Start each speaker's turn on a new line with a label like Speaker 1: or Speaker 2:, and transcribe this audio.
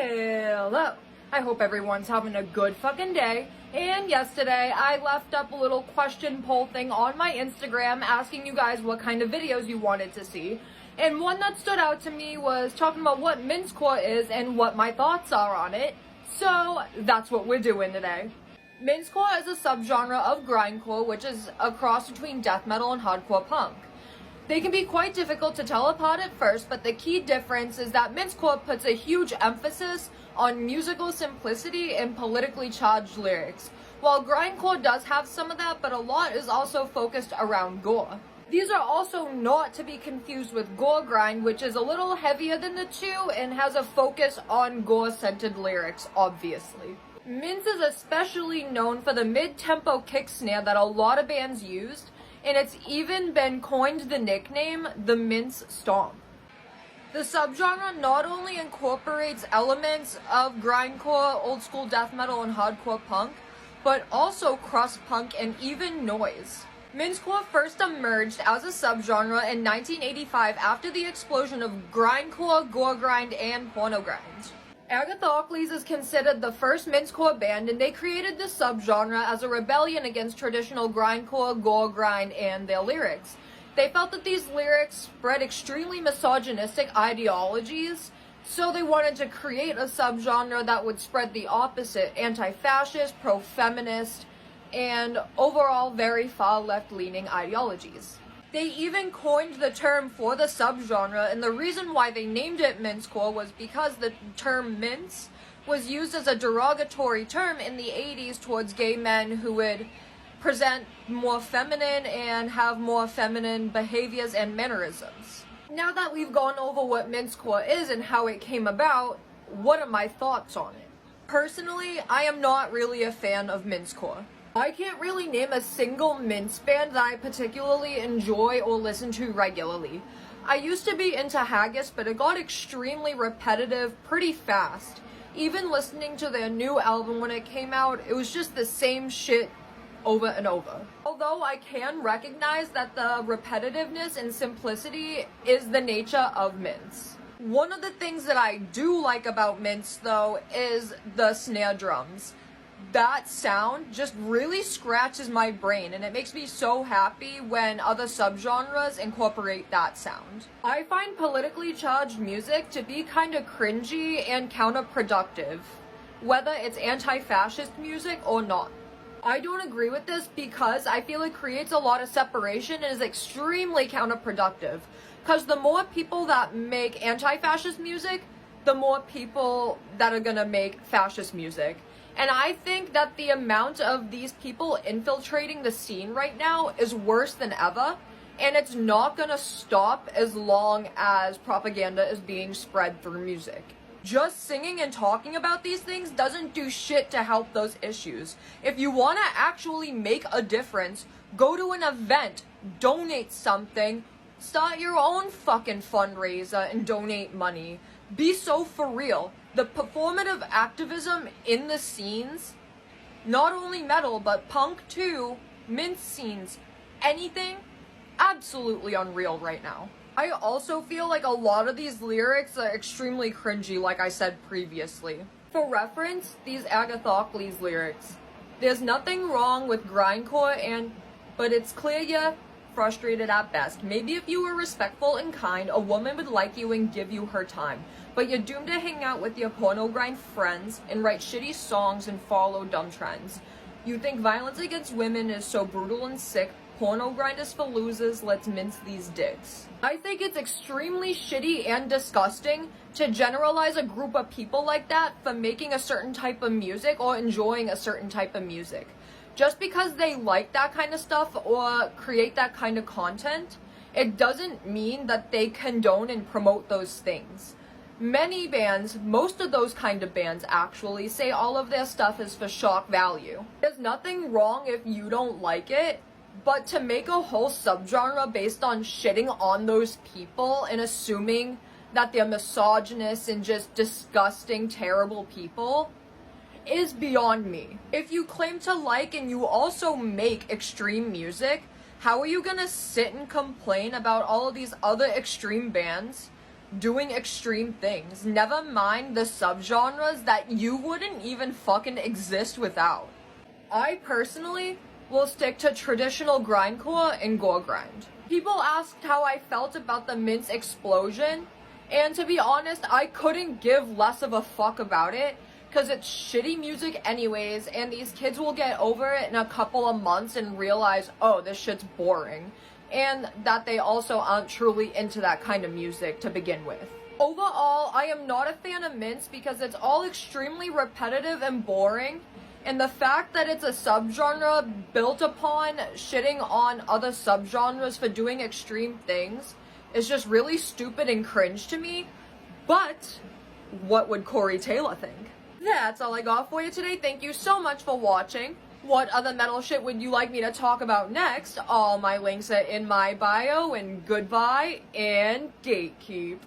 Speaker 1: Hello! I hope everyone's having a good fucking day. And yesterday, I left up a little question poll thing on my Instagram asking you guys what kind of videos you wanted to see. And one that stood out to me was talking about what mincecore is and what my thoughts are on it. So, that's what we're doing today. Mincecore is a subgenre of grindcore, which is a cross between death metal and hardcore punk. They can be quite difficult to tell apart at first, but the key difference is that mincecore puts a huge emphasis on musical simplicity and politically charged lyrics, while grindcore does have some of that, but a lot is also focused around gore. These are also not to be confused with gore grind, which is a little heavier than the two and has a focus on gore-centered lyrics, obviously. Mince is especially known for the mid-tempo kick snare that a lot of bands used, and it's even been coined the nickname the Mince Stomp. The subgenre not only incorporates elements of grindcore, old school death metal, and hardcore punk, but also crust punk and even noise. Mincecore first emerged as a subgenre in 1985 after the explosion of grindcore, gore grind, and porno grind. Agathocles is considered the first mincecore band, and they created this subgenre as a rebellion against traditional grindcore, gore grind, and their lyrics. They felt that these lyrics spread extremely misogynistic ideologies, so they wanted to create a subgenre that would spread the opposite, anti-fascist, pro-feminist, and overall very far left-leaning ideologies. They even coined the term for the subgenre, and the reason why they named it mincecore was because the term mince was used as a derogatory term in the 80s towards gay men who would present more feminine and have more feminine behaviors and mannerisms. Now that we've gone over what mincecore is and how it came about, what are my thoughts on it? Personally, I am not really a fan of mincecore. I can't really name a single mince band that I particularly enjoy or listen to regularly. I used to be into haggis, but it got extremely repetitive pretty fast. Even listening to their new album when it came out, it was just the same shit over and over. Although I can recognize that the repetitiveness and simplicity is the nature of mince. One of the things that I do like about mince, though, is the snare drums. That sound just really scratches my brain, and it makes me so happy when other subgenres incorporate that sound. I find politically charged music to be kind of cringy and counterproductive, whether it's anti-fascist music or not. I don't agree with this because I feel it creates a lot of separation and is extremely counterproductive, because the more people that make anti-fascist music, the more people that are gonna make fascist music. And I think that the amount of these people infiltrating the scene right now is worse than ever, and it's not gonna stop as long as propaganda is being spread through music. Just singing and talking about these things doesn't do shit to help those issues. If you wanna actually make a difference, go to an event, donate something, start your own fucking fundraiser and donate money. Be so for real. The performative activism in the scenes, not only metal, but punk too, mince scenes, anything, absolutely unreal right now. I also feel like a lot of these lyrics are extremely cringy, like I said previously. For reference, these Agathocles lyrics. There's nothing wrong with grindcore but it's clear you're frustrated at best. Maybe if you were respectful and kind, a woman would like you and give you her time. But you're doomed to hang out with your porno grind friends and write shitty songs and follow dumb trends. You think violence against women is so brutal and sick, porno grind is for losers, let's mince these dicks. I think it's extremely shitty and disgusting to generalize a group of people like that for making a certain type of music or enjoying a certain type of music. Just because they like that kind of stuff or create that kind of content, it doesn't mean that they condone and promote those things. Many bands, most of those kind of bands actually, say all of their stuff is for shock value. There's nothing wrong if you don't like it, but to make a whole subgenre based on shitting on those people and assuming that they're misogynist and just disgusting, terrible people is beyond me. If you claim to like and you also make extreme music, how are you gonna sit and complain about all of these other extreme bands doing extreme things. Never mind the subgenres that you wouldn't even fucking exist without. I personally will stick to traditional grindcore and gore grind. People asked how I felt about the Mince explosion, and to be honest, I couldn't give less of a fuck about it, because it's shitty music anyways, and these kids will get over it in a couple of months and realize, oh, this shit's boring, and that they also aren't truly into that kind of music to begin with. Overall, I am not a fan of Mince because it's all extremely repetitive and boring, and the fact that it's a subgenre built upon shitting on other subgenres for doing extreme things is just really stupid and cringe to me. But what would Corey Taylor think? That's all I got for you today. Thank you so much for watching. What other metal shit would you like me to talk about next? All my links are in my bio, and goodbye and gatekeep.